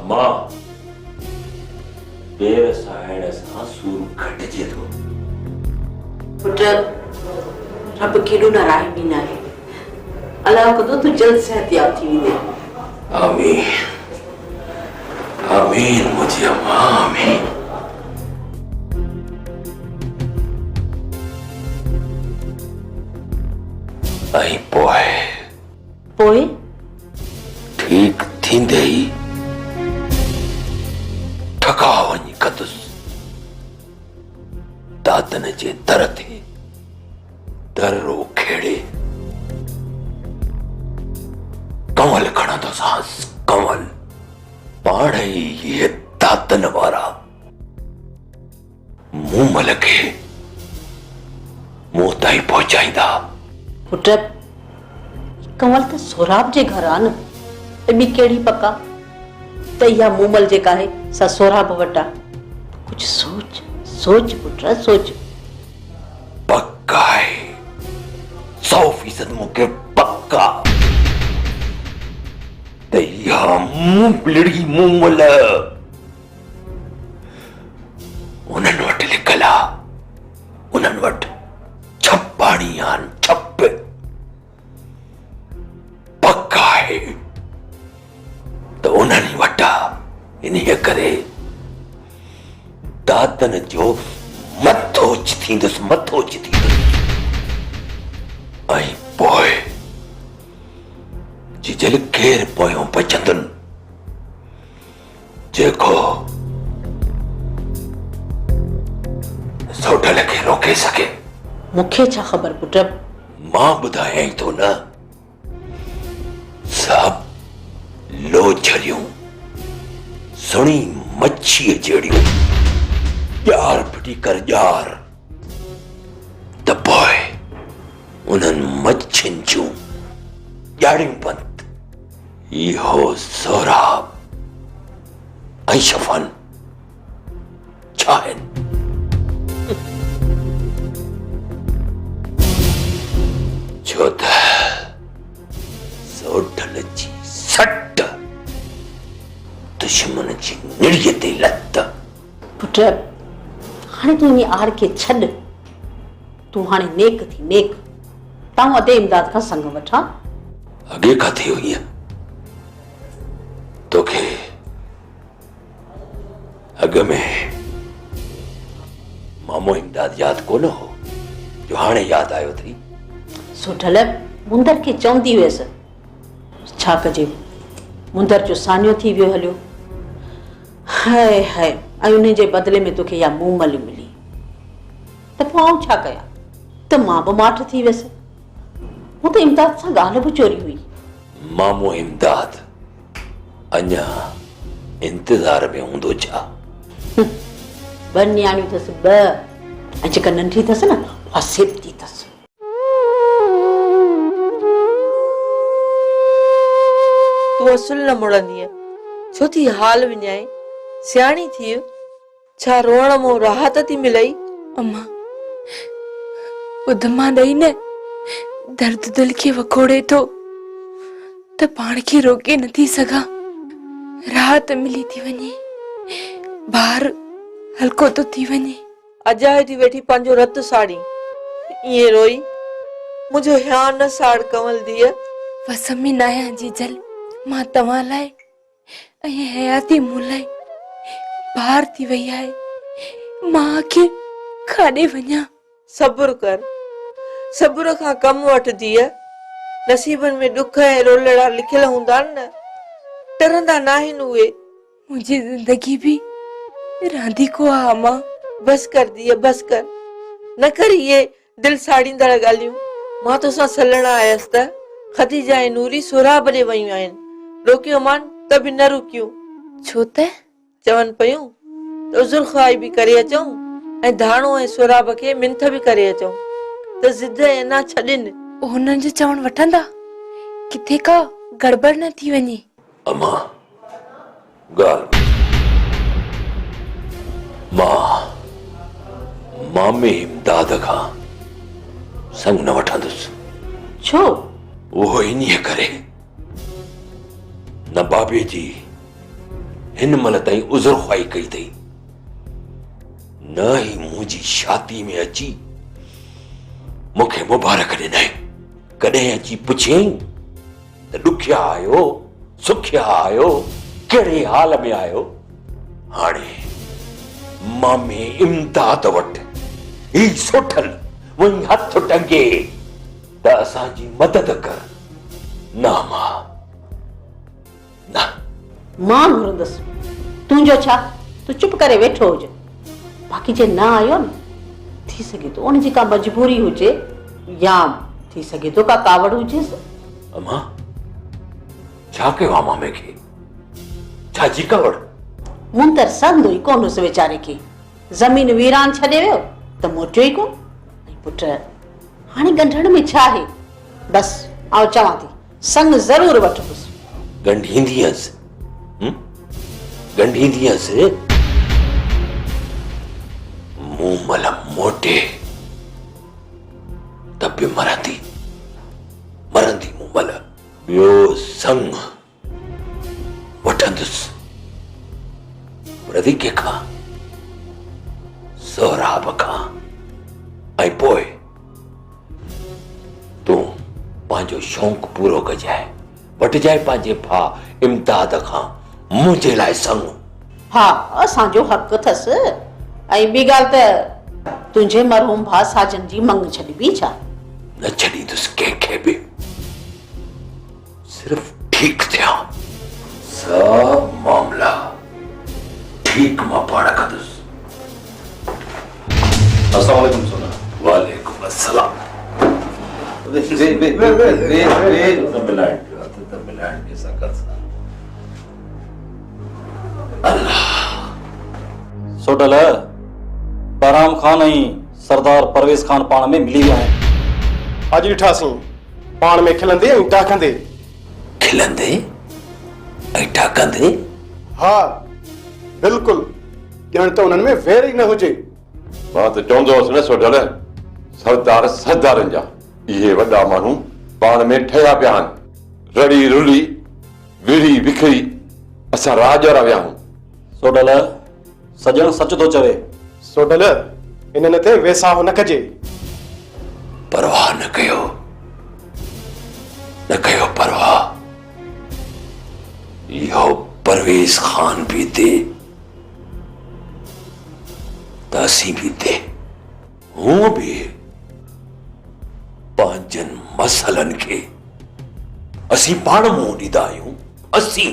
अम्मा पेर साइड सा सूर घटजे तो पुट रब केॾो नारायण आहे अल्लाह कदो तू जल्द सेहतियाब थी वेंदे आमीन आमीन मुझे अम्मा आमीन आई पोए ठीक थींदे ही ठका वञी कदुस दादन जे दर ते दरो खेड़े कमल खणंदो सांस कमल पाण ई ये दादन वारा मूमल खे मूं ताईं पहुचाईंदा पुट कंवल त सोराब जे घर आ न ॿी कहिड़ी पका त इहा मूमल जेका आहे सा सोराब वटा कुछ सोच सोच पुट सोच पक्का है 100% मूंखे पक्का त इहा मूंपलड़ी मूमल उन्हनि वटि लिखल आहे उन्हनि वटि छपाणी आहिनि छप पक्का है तो उन्हनि वटा इन्हीअ करे दादन जो मथो थींदुसि मथो थींदुसि ऐं पोइ जिजल केर पोयों बचंदुनि जेको सोडल खे रोके सके मूंखे छा ख़बर पुट मां ॿुधायई थो न सब लोचरियूं सुणी मच्छीअ जहिड़ियूं ॼार फिटी कर ॼार त पोइ उन्हनि मच्छियुनि जूं ॼाड़ियूं बंद इहो सोराब ऐं शफ़न छा आहिनि छो त सोडल जी सट दुश्मन जी निड़ीअ ते लत पुट हाणे तूं इन आड़ खे छॾ तूं हाणे नेक थी नेक तां अदे इमदाद खां संग वठां अॻे खां थी हुई तोखे अॻ में मामो इमदाद यादि कोन हो जो हाणे यादि आयो अथई सोडल मुंदर खे चवंदी हुयसि छा कजे मुंदर जो सानियो थी वियो हलियो हाय हाय ऐं उन जे बदिले में तोखे इहा मूमल मिली त पोइ आउं छा कयां त मां बि माठ थी वियसि मूं त इमदाद सां ॻाल्हि बि चोरी हुई मामो इमदाद अञा इंतज़ार में हूंदो छा ॿ न्याणियूं अथसि ॿ ऐं जेका नंढी अथसि न उहा सेबती अथसि तूं असुल न मुड़ंदीअ छो थी हाल विञाए सियाणी थी छा रोअण मों राहत थी मिलई अम्मा ॿुध मां ॾेई न दर्द दिल खे वखोड़े थो त पाण खे रोके नथी सघां राहत मिली थी वञे भार हल्को तो थी वञे अजाए थी वेठी पंहिंजो रत साड़ी ईअं रोई मुंहिंजो ध्यानु न साड़ कंवल धीअ वस में न आहियां जीजल मां तव्हां लाइ ऐं हयाती मूं लाइ भार थी वई आहे मां खे खाॾे वञा सब्र कर सब्र खां कम वठ धीअ नसीबनि में दुख ऐं रोलड़ा लिखियल हूंदा न डरंदा न आहिनि उहे मुंहिंजी ज़िंदगी बि रांदीको आहे अम्मा बस कर धीअ बस कर न कर इहे दिलि साड़ींदड़ ॻाल्हियूं मां तोसां सलण आयसि त ख़दीजा ऐं नूरी सोराब ॾे वयूं आहिनि रोकियो मान त बि न रुकियूं छो त चवनि पयूं त उज़ुरख़्वाही बि करे अचूं ऐं धाणो ऐं सोराब खे मिंथ बि करे अचूं त ज़िद अञा छॾनि हुननि जो चवण वठंदा किथे का गड़बड़ न थी वञे अम्मा ॻाल्हि मामे इमदाद खां संग न वठंदुसि छो उहो इन्हीअ करे न बाबे जी हिन महिल ताईं उज़र ख्वाही कई अथई। न ही मुंहिंजी शादी में अची मूंखे मुबारक ॾिनई, कॾहिं अची पुछियईं त ॾुखिया आहियो, सुखिया आहियो, कहिड़े हाल में आहियो। हाणे मामे इमदाद वटि ही सोठल वही हथ टंगे त असांजी मदद कर। ना मां, ना मां घुरंदसि, तुंहिंजो छा, तूं चुप करे वेठो हुजे। बाक़ी जे न आयो न, थी सघे थो उन जी का मजबूरी हुजे या थी सघे थो का कावड़ हुजेसि। अम्मा छा कयो आहे मामे खे, छा जी कावड़? मुंतर संदो ई कोन उस वीचारे खे, ज़मीन वीरान छॾे वियो त मोटियो ई कोन। पुट हाणे ॻंढण में छा आहे, बसि आउं चवां थी संग ज़रूर वठंदुसि। ॻंढींदीअसि, ॻंढींदीअसि, मूं मल मोटे त बि मरंदी, मरंदी मूं मल। ॿियो संग वठंदुसि प्रदीके खां, सोहराब खां, ऐं पोइ तूं पंहिंजो शौक़ु पूरो कजाए, वठिजाए पंहिंजे भाउ इमदाद खां मुंहिंजे लाइ संग। हा असांजो हक़ अथसि। ऐं ॿी ॻाल्हि त तुंहिंजे मरहूम भाउ साजन जी मंग छॾिबी छा? न छॾींदुसि कंहिंखे बि, सिर्फ़ ठीक थिया, सब मामला ठीक मां पाण कंदुसि। अस्सलाम वालेकुम सोना। वालेकुम अस्सलाम। सोडल बहराम खान ऐं सरदार परवेज़ खान पाण में मिली विया आहिनि। अॼु ॾिठासीं पाण में खिलंदे ऐं टाकंदे। खिलंदे ऐं टाकंदे? हा बिल्कुलु, ॼण त उन्हनि में वेर ई न हुजे। मां त चवंदो हुअसि न सोडल, सरदार सरदारनि जा इहे वॾा माण्हू पाण में ठहिया पिया आहिनि, रड़ी रुली विड़ी विखरी असां राज वारा विया आहियूं। सोडल सजण सच थो चवे। सोडल इन्हनि ते वेसाह न कजे। परवाह न कयो, न कयो परवाह। इहो परवेज़ खान भी दे त असीं भी दे, हूं भी पंहिंजनि मसइलनि खे असीं पाण मुंहुं ॾींदा आहियूं। असीं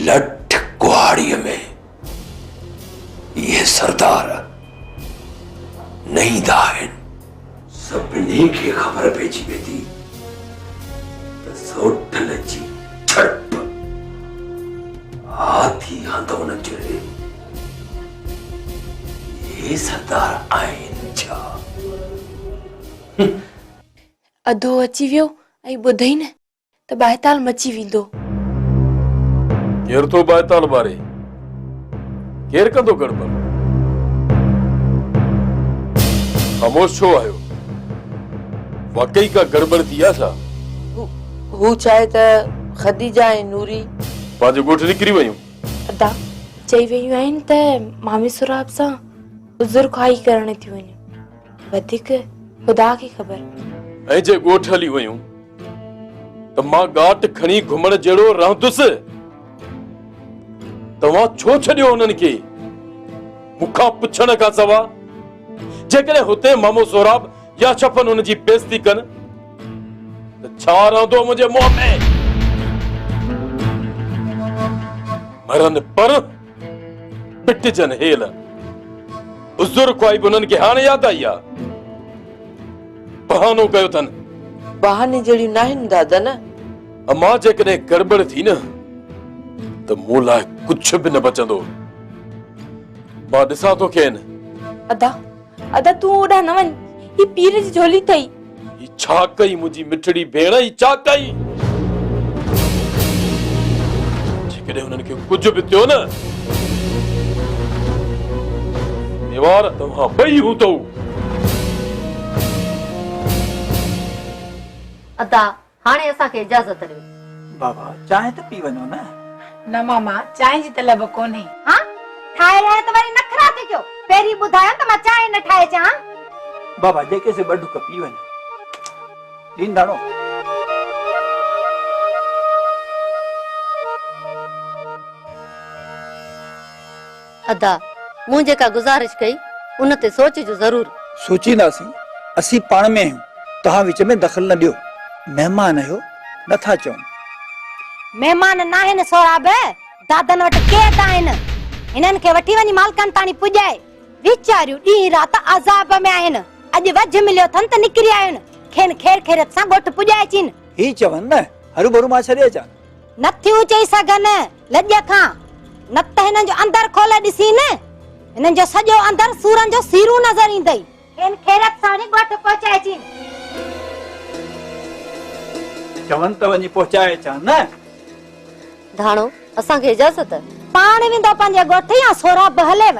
लठ कुहाड़ीअ में इहे सरदार न ईंदा आहिनि। सभिनी खे ख़बर पइजी वेंदी त सोठल जी छड़प हाथी हंधो न चिड़े। ये सरदार आहिनि छा? अधो अची वियो ऐं ॿुधई न त बाहिताल मची वेंदो। केरु थो बाहिताल बारे? केरु कंदो गड़बड़? ख़ामोश छो आहियो? वाकई का गड़बड़ थी आहे छा? हू चाहे त ख़दीजा ऐं नूरी पंहिंजे ॻोठ निकिरी वयूं। अदा चई वियूं आहिनि त मामी सुराब सां उज़ुर ख़्वाही करण थियूं वञनि, वधीक ख़ुदा खे ख़बर। ऐं जे ॻोठ हली वयूं त मां घाट खणी घुमण जहिड़ो रहंदुसि। तव्हां छो छॾियो उन्हनि खे मूंखां पुछण खां सवाइ? जेकॾहिं हुते मामो सोराब या छपन हुन जी बेइज़ती कनि त छा रहंदो मुंहिंजे मुंहं में? मरनि पर पिटजनि हेल। उज़ुर ख्वाही बि उन्हनि खे हाणे यादि आई आहे। बहानो कयो अथनि। बहाने जहिड़ियूं न आहिनि दादा न। अमां जेकॾहिं गड़बड़ थी न त मूं लाइ कुझु बि न बचंदो। मां ॾिसां थो खेनि। अदा अदा तूं ओॾा न वञ, ही पीर जी झोली अथई। ही छा कई मुंहिंजी मिठड़ी भेण? ही छा कई? जेकॾहिं हुननि खे कुझु बि थियो न, दीवार तव्हां ॿई हूंदो। अदा हाणे असांखे इजाज़त ॾियो। बाबा चांहि त पी वञो न। न मामा चांहि जी तलब कोन्हे। हाँ ठाहे रहे त वरी नखरा थी कयो। पहिरीं ॿुधायो त मां चांहि न ठाहे अचां। बाबा जेके से ॿ ढुक पी वञ ॾींदाणो। अदा मूं जेका गुज़ारिश कई उन ते सोचिजो ज़रूर। सोचींदासीं। असीं पाण में आहियूं, तव्हां विच में दख़ल न ॾियो। महिमान आहियो, नथा चऊं। महिमान न आहिनि सोराब, दादन वटि केर आहिनि। हिननि खे वठी वञी मालकनि ताणी पुॼाए। वीचारियूं ॾींहुं राति अज़ाब में आहिनि। अॼु वझ मिलियो अथनि त निकिरी आया आहिनि। खेनि खेर खेरत सां ॻोठ पुॼाए अचीनि। ही चवनि न हरू भरू मां छॾे अचां। नथियूं चई सघनि लॼ खां। न त हिननि जो अंदर खोले ॾिसी न, हिननि जो सॼो अंदर सूरनि जो सीरू नज़र ईंदई। खेनि खेरत सां वञी ॻोठ पहुचाए अचीनि। चवनि त वञी पहुचाए अचां न। धाणो असांखे इजाज़त। पाण वेंदो पंहिंजे ॻोठ या सोराब हलेव।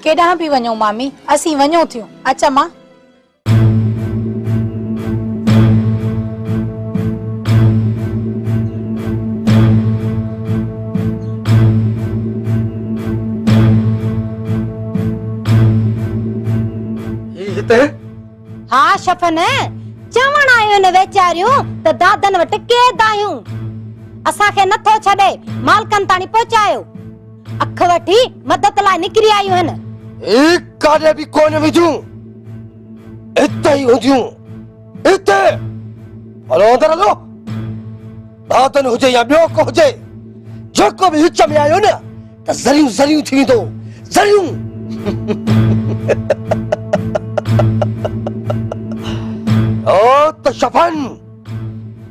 केॾांहुं बि वञो मामी, असीं वञो थियूं। अचा मां। हाँ शफन चवण आयूं न वेचारियूं त दादन वटि केद आहियूं। असांखे नथो छॾे मालकनि ताणी पहुचायो। अख वठी मदद लाइ निकिरी आयूं आहिनि। एक काॾे बि कोन विझूं, हिते ई हुजूं। हिते हलो अंदर हलो। दादन हुजे या ॿियो को हुजे, जेको बि विच में आयो न त ज़रियूं ज़रियूं थी वेंदो। ज़रियूं ओ तो शफन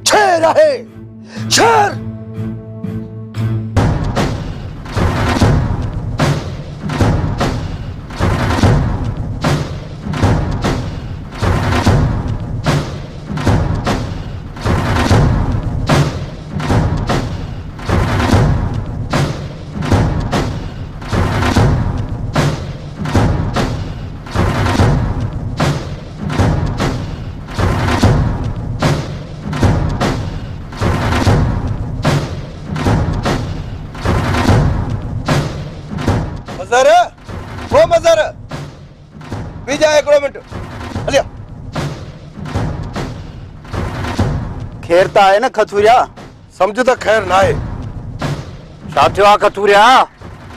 शेर है, शेर। मज़र वो मज़र बीजा हिकिड़ो मिंट हलिया। खैर त आहे न खथूरिया? समझ त खैर ना आहे। छा थियो आहे खथूरिया?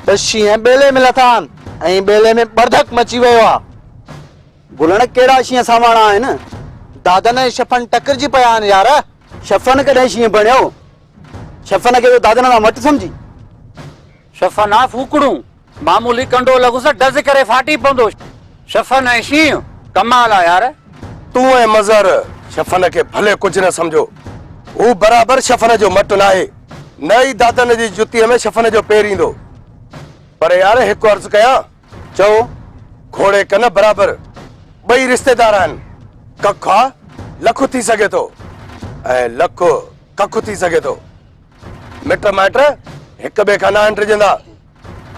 ॾशी ऐं ॿेले में लथा आहिनि ऐं ॿेले में बरधक मची वियो आहे। गुलण कहिड़ा शींहं सावाणा आहिनि? दादन ऐं शफन टकरजी पिया आहिनि यार। शफन कॾहिं शींहं बणियो? शफन खे दादन खां मट सम्झी। शफन आ फूकड़ू मामूली कंडो लगुस डज करे फाटी पवंदो। शफन ऐं शींहं कमाल आहे यार। तू ऐं मज़र शफन खे भले कुझु न समझो। हू बराबर शफन जो मट न आहे। न ई दादन जी जुतीअ में शफन जो पेर ईंदो। पर यार हिकु अर्ज़ु कयां, चओ घोड़े कन बराबर ॿई रिश्तेदार आहिनि। कख आ लख थी सघे थो ऐं लख कख थी सघे थो। मिट माइट हिक ॿिए खां न अंटिजंदा।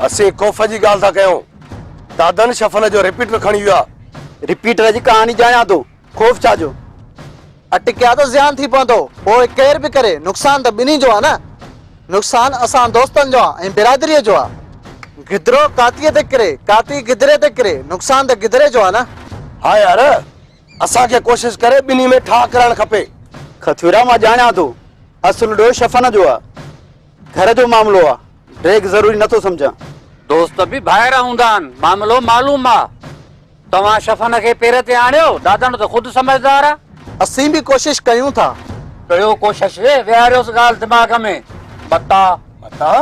असीं कोफ़ जी ॻाल्हि था कयूं। दादन शफन जो रिपीटर खणी वियो आहे। रिपीटर जी कहानी ॼाणा थो, खौफ़ छा जो? अटकिया तो ज़्यान थी पवंदो। पोइ केर बि करे नुक़सान त ॿिन्ही जो आहे न। नुक़सान असां दोस्तनि जो आहे ऐं बिरादरीअ जो आहे। गिदरो कातीअ ते किरे, काती गिदरे ते किरे, नुक़सान त गिदरे जो आहे न। हा यार असांखे कोशिश करे ॿिन्ही में ठा करणु खपे। खथूरा मां ॼाणा थो, असुल ॾोह शफन जो आहे। घर जो मामलो आहे, ब्रेक ज़रूरी नथो समझां। दोस्त भी ॿाहिरि हूंदा आहिनि, मामलो मालूम आहे। तव्हां शफन खे पेर ते आणियो, दादन त ख़ुदि समझदार आहे। असीं भी कोशिश कयूं था। कयो कोशिश, विहारियोसि ॻाल्हि दिमाग़ में। मता मता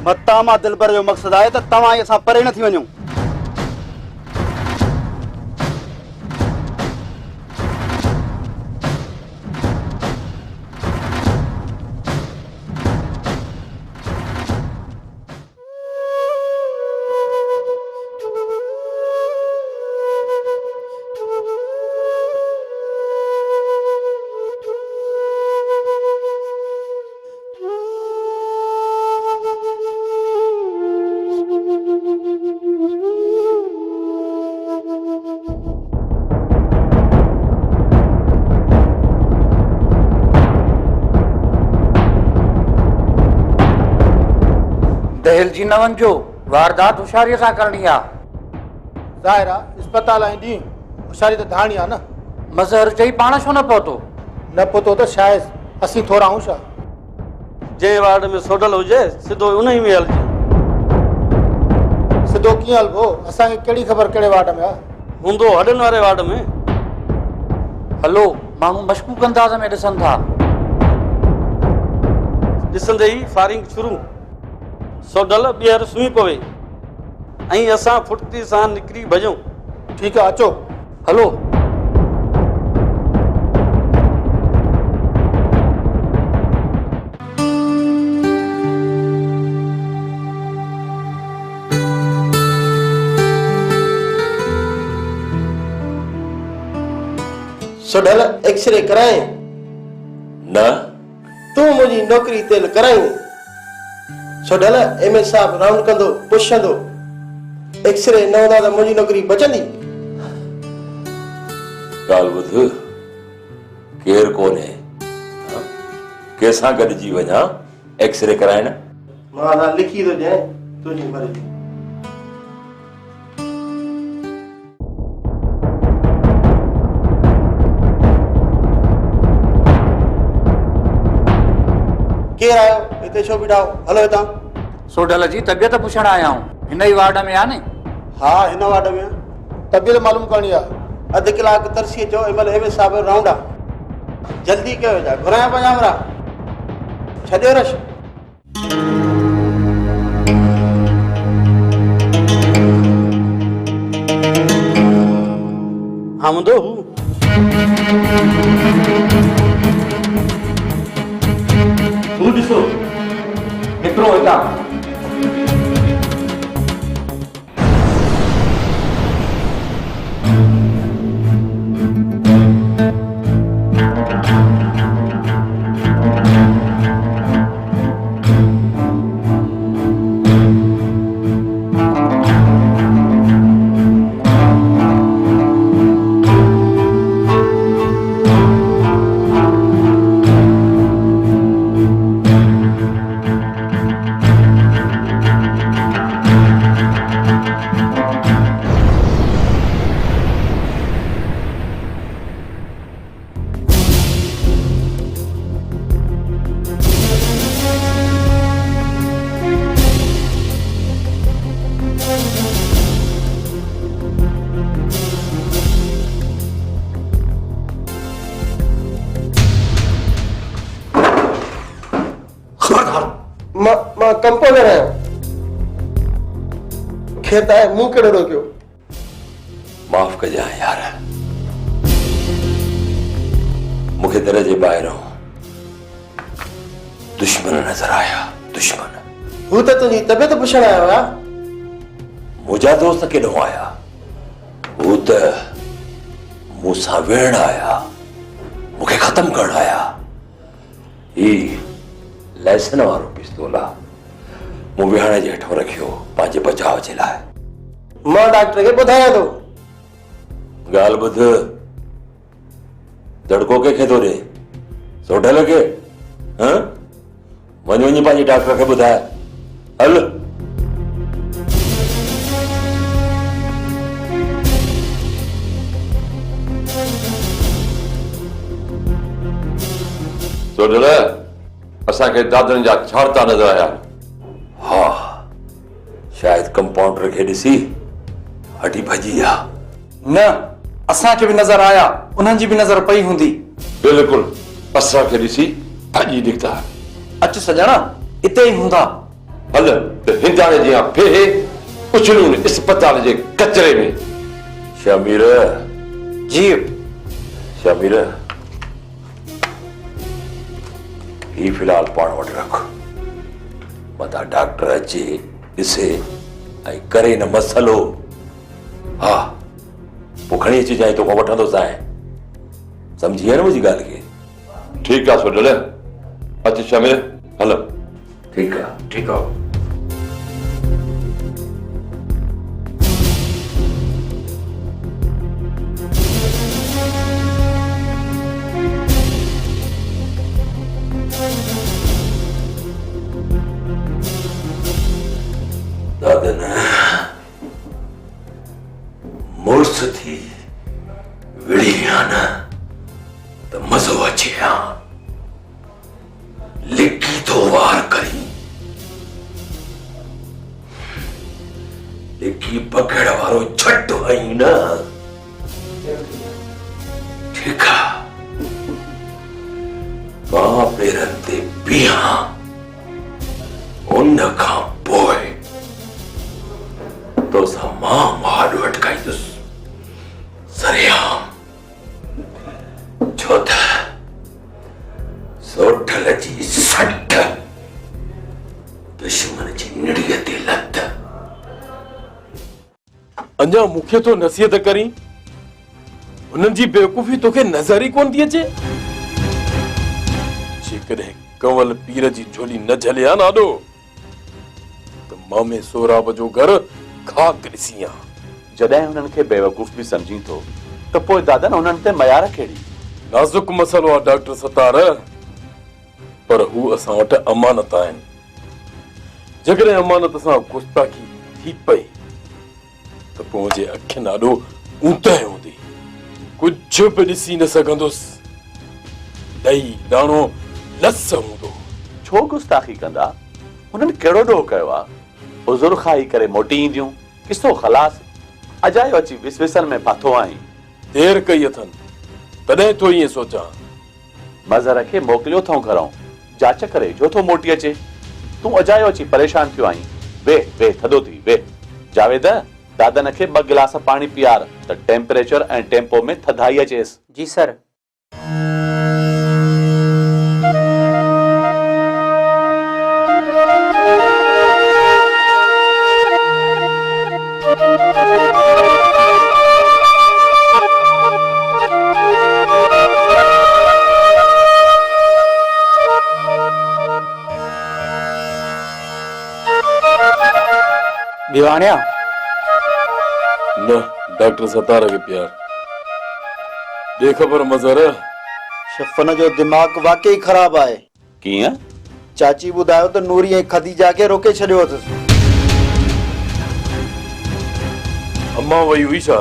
मता मां दिलबर जो मक़सदु आहे त तव्हां असां परे न थी वञूं। दहल जी न वञो, वारदात होशियारीअ सां करणी आहे। ज़ाहिर आहे अस्पताल ऐं ॾींहुं होशियारी त धाणी आहे न। मज़हर चई पाण छो न पहुतो? न पहुतो त शायदि असीं थोरा आहियूं छा? जंहिं वार्ड में सोडल हुजे सिधो उन ई में हलिजे। सिधो कीअं हलबो? असांखे कहिड़ी ख़बर कहिड़े वार्ड में आहे? हूंदो हॾनि वारे वार्ड में। हलो, माण्हू मशकूक अंदाज़ में ॾिसनि था। ॾिसंदे ई फायरिंग शुरू। सोडल ॿीहर सुम्ही पवे ऐं असां फुर्ती सां निकिरी भॼूं। ठीकु आहे, अचो। हलो। सोडल एक्सरे कराए न तूं मुंहिंजी नौकरी तेल करायूं। सोडल एमएल साहब राउंड कंदो पुछंदो एक्सरे न हूंदा त मुंहिंजी नौकरी बचंदी। ॻाल्हि ॿुध, केरु कोन्हे, कंहिंसां गॾिजी वञा एक्सरे कराइण? मां त लिखी थो ॾियां, तुंहिंजी मर्ज़ी। केरु आयो हिते? छो बीठाओ? हलो हितां। सोडल जी तबियत पुछण आया आहियूं। हिन ई वार्ड में आहे न? हा, हिन वार्ड में तबियत मालूम करणी आहे। अधु कलाक तरसी अचो, एमएल एमएल साहब राउंड आहे। जल्दी कयो जा, घुराया पंजामरा छॾियो रश। हा हूंदो हू। तूं ॾिसो हिकिड़ो हितां। मां कंपाउंडर आहियां। खेत आहे, मूं कहिड़ो रोकियो? माफ़ कजांइ यार, मूंखे दर जे ॿाहिरों दुश्मन नज़र आया। दुश्मन? हू त तुंहिंजी तबियत पुछण आयो आहे। मुंहिंजा दोस्त केॾो आया? हू त मूंसां विढ़ण आया, मूंखे ख़तम करण आया। ही लाइसन वारो पिस्तौल आहे, मूं विहाणे जे हेठों रखियो पंहिंजे बचाव जे लाइ। मां डॉक्टर खे ॿुधायां थो। ॻाल्हि ॿुध, दड़को कंहिंखे थो ॾे? सोडल खे? वञ वञी पंहिंजे डॉक्टर खे ॿुधाए। हल। सोडल, असांखे दादनि जा छाड़ता नज़र आया। हा, शायदि कंपाउंडर खे ॾिसी हटी भॼी विया। न, असांखे बि नज़र आया, उन्हनि जी बि नज़र पई हूंदी। बिल्कुलु, असांखे ॾिसी भॼी निकिता। अच सॼणा, इते ई हूंदा। हल त हिंदाणे जियां फेहे उछलूं इस्पताल जे कचरे में। शमीर जी। शमीर, ही फिलहाल पाण वटि रख। मता डॉक्टर अचे ॾिसे ऐं करे न मसलो। हा, पोइ खणी अची जांइ तोखां वठंदोसि। सम्झी आहे न मुंहिंजी ॻाल्हि खे? ठीकु आहे सोडल, अच शमीर, हल। ठीकु आहे, ठीकु आहे। दादन मुड़स थी विड़ी आना तो मजो अचे हा लिखी तो वार करी लिखी पकड़ वारो छट आई ना ठीक है मां पेरन ते बिया उन खां पोइ तो सा मां माड अटकाई दुस सरेआम छो त सोठल जी सट दुश्मन जी निड़ीअ ते लत अञा मूंखे तो नसीहत करी उन्हनि जी बेवकूफ़ी तोखे नज़र ई कोन थी अचे जेकॾहिं कंवल पीर जी झोली न झलिया नाडो त मामे सोराब जो घर खाक ॾिसी आ जॾहिं हुननि खे बेवकूफ़ बि समझी थो त पोइ दादा हुननि ते मयार कहिड़ी नाज़ुक मसलो आहे डॉक्टर सतार पर हू असां वटि अमानत आहिनि जेकॾहिं अमानत सां गुस्ताखी थी पई त पोइ मुंहिंजे अखियुनि ॾाढो ऊंदहि हूंदी कुझु बि ॾिसी न सघंदुसि ॾही दाणो लस हूंदो छो गुस्ताखी कंदा हुननि कहिड़ो ॾोह कयो आहे उज़ुर खाई करे मोटी ईंदियूं किसो ख़लास अजायो अची विसविसन में फाथो आहीं देर कई अथनि तॾहिं तो ईअं सोचां मज़र खे मोकिलियो अथऊं घरऊं जांच करे जो थो मोटी अचे तूं अजायो अची परेशान थियो आहीं वे वे थधो थी वे जावेद दादन खे 2 गिलास पाणी पीआर त टेम्परेचर ऐं टेम्पो में थधाई अचेसि जी सर दीवानिया न डॉक्टर सतार के प्यार बेखबर मज़र शफन जो दिमाग़ वाकई ख़राब आहे कीअं चाची ॿुधायो त नूरी ऐं खदीजा खे रोके छॾियो अथसि अम्मा वई हुई छा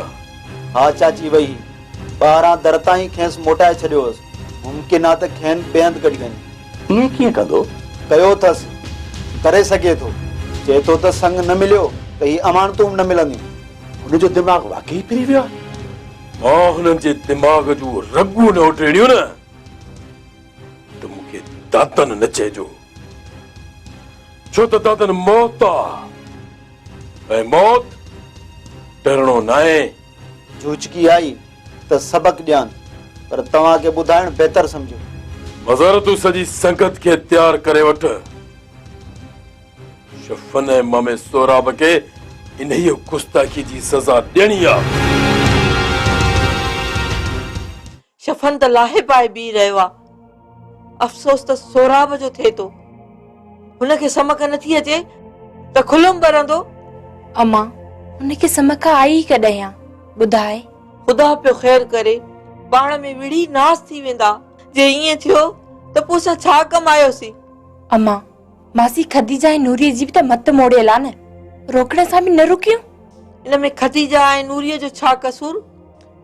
हा चाची वई ॿाहिरां दर ताईं खेसि मोटाए छॾियो हुअसि मुमकिन आहे त खेनि बेहंद कढी वञे ईअं कीअं कंदो कयो अथसि करे सघे थो चए थो त संग न मिलियो त ही अमानतूं न मिलंदियूं हुनजो दिमाग़ वाकई फिरी वियो मां हुननि जे दिमाग़ जूं रगूं न उटेड़ियूं न त मूंखे दातन न चइजो छो त दातन मौत आहे ऐं मौत डरणो न आहे झूचकी आई त सबक ॾियनि पर तव्हांखे ॿुधाइण बहितर सम्झो मज़र तूं सॼी संगत खे तयार करे वठ शफन ऐं मामे सोराब खे इन्ही गुस्ताखी जी सज़ा ॾियणी आहे शफन त लाहे पाए बीह रहियो आहे अफ़सोस त सोराब जो थिए थो हुनखे समक नथी अचे त खुलम भरंदो अम्मा हुनखे समक आई कॾहिं आहे ॿुधाए ख़ुदा पियो ख़ैर करे पाण में विड़ी नास थी वेंदा जे ईअं थियो त पोइ असां छा कमायोसीं अम्मा मासी खदीजा ऐं नूरीअ जी बि त मत मोड़ियल आहे न रोकण सां बि न रुकियूं इन में खदीजा ऐं नूरीअ जो छा कसूर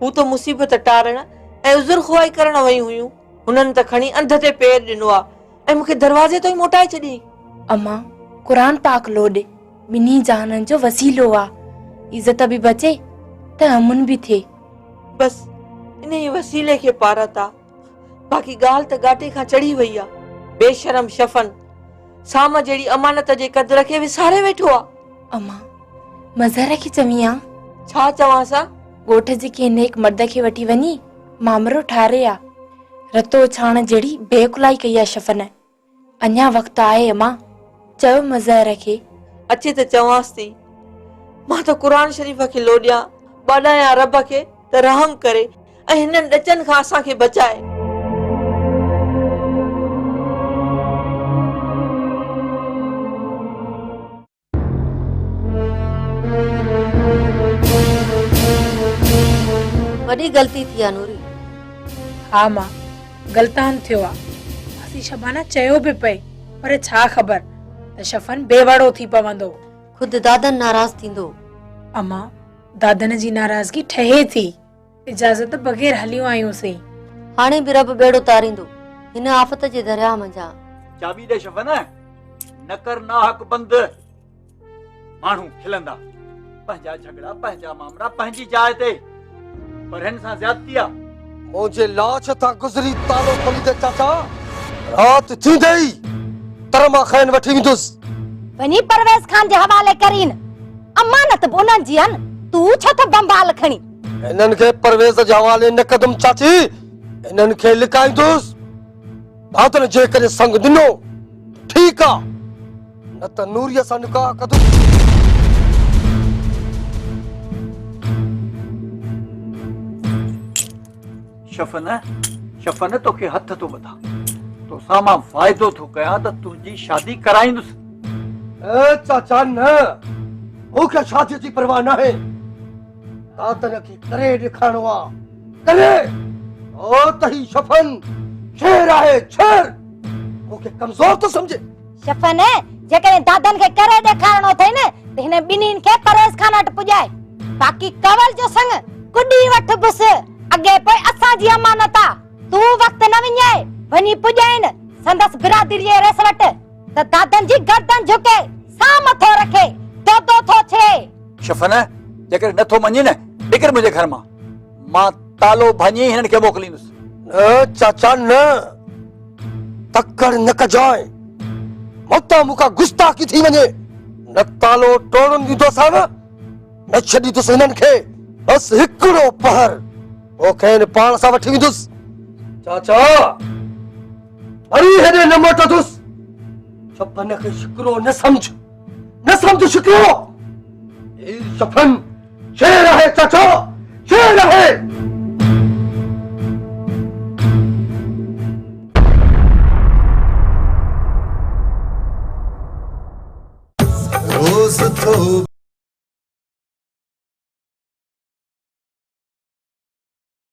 हू त मुसीबत टारण ऐं उज़ुर ख़्वाही करण वयूं हुयूं हुननि त खणी अंध ते पेर ॾिनो आहे ऐं मूंखे दरवाज़े ताईं मोटाए छॾी अम्मा क़ुरान पाक लोड ॿिन्ही जहाननि जो वसीलो आहे इज़त बि बचे त अमन बि थिए बस इन ई वसीले खे पारत आहे बाक़ी ॻाल्हि त गाटे खां चढ़ी वई आहे बेशरम शफन साम जहिड़ी अमानत जे क़दर खे विसारे वेठो आहे अम्मा मज़र खे चवी आ छा चवांसा ॻोठ जे कंहिं नेक मर्द खे वठी वञी मामरो ठारे आ रतो छाण जहिड़ी बेकुलाई कई आहे शफन अञा वक़्तु आहे अम्मा चयो मज़र खे अचे त चवांसि थी मां त क़ुरान शरीफ़ खे लोॾियां ॿाॾायां रब खे त रहम करे ऐं हिननि ॾचनि खां असांखे बचाए वॾी ग़लती थी आहे नूरी हा मां गलतान थियो आहे असीं शबाना चयो बि पए पर छा ख़बर त शफन बेवड़ो थी पवंदो खुद दादन नाराज थींदो। अम्मा दादन जी नाराज़गी ठहे थी, इजाज़त बग़ैर हलियो आयूंसीं। हाणे बि रब बेड़ो तारींदो हिन आफ़त जे दरिया मंझां। चाबी दे शफन, न कर ना हक बंद। माण्हू खिलंदा, पंहिंजा झगड़ा पंहिंजा मामला पंहिंजी जाइ ते, पर हिन सां ज़्यादती आहे। मुझे लाश था गुजरी तालो खोली दे चाचा, रात थींदे ई तरमा खैन वठी विंदुस। वनी परवेज खान जे हवाले करीन, अमानत बोनन जी हन, तू छो त बंबाल खणी। इन्हन के परवेज जे हवाले न कदम चाची, इन्हन के लिकाईंदुस। दादन जे करे संग दिनो ठीक आ, न त नूरिया सां निकाह कदुस। शफन तोखे हथ तो बधा, तो सामा वाइदो थो कया त तुंहिंजी शादी कराईंदुस। ए चाचा न, मूंखे शादी जी परवाह न है। दादन के करे दिखाणो आ, करे। ओ तही शफन शेर आहे, शेर। मूंखे कमजोर तो समझे। शफन जेकॾहिं दादन खे करे ॾेखारणो अथई न त हिन ॿिन्हिनि खे परवेज़ खान वटि पुॼाए। बाक़ी कवल जो संग कुॾी वठ बुस, अॻे पोइ असांजी अमानत आ। तूं वक़्तु न विञाए, वञी पुॼाइन संदसि बिरादरी जे रेस वटि त दादन जी गर्दन झुके, साह मथो रखे, दोदो थो थिए। शफन जेकर नथो मञे न, निकर मुंहिंजे घर मां तालो भञी हिननि खे मोकिलींदुसि। न चाचा न, तकड़ न कजाए, मता मुका गुस्ताखी थी वञे। न तालो टोड़न दींदोसां न छॾींदुसि हिननि खे। बस हिकिड़ो पहर ओखे पाण सां वठी वेंदुसि। चाचा वरी हेॾे न मोटंदुसि। शफन खे शिकिरो न समझ, न समझ शिकिरो। शफन शेर आहे चाचा, शेर आहे। रोज तो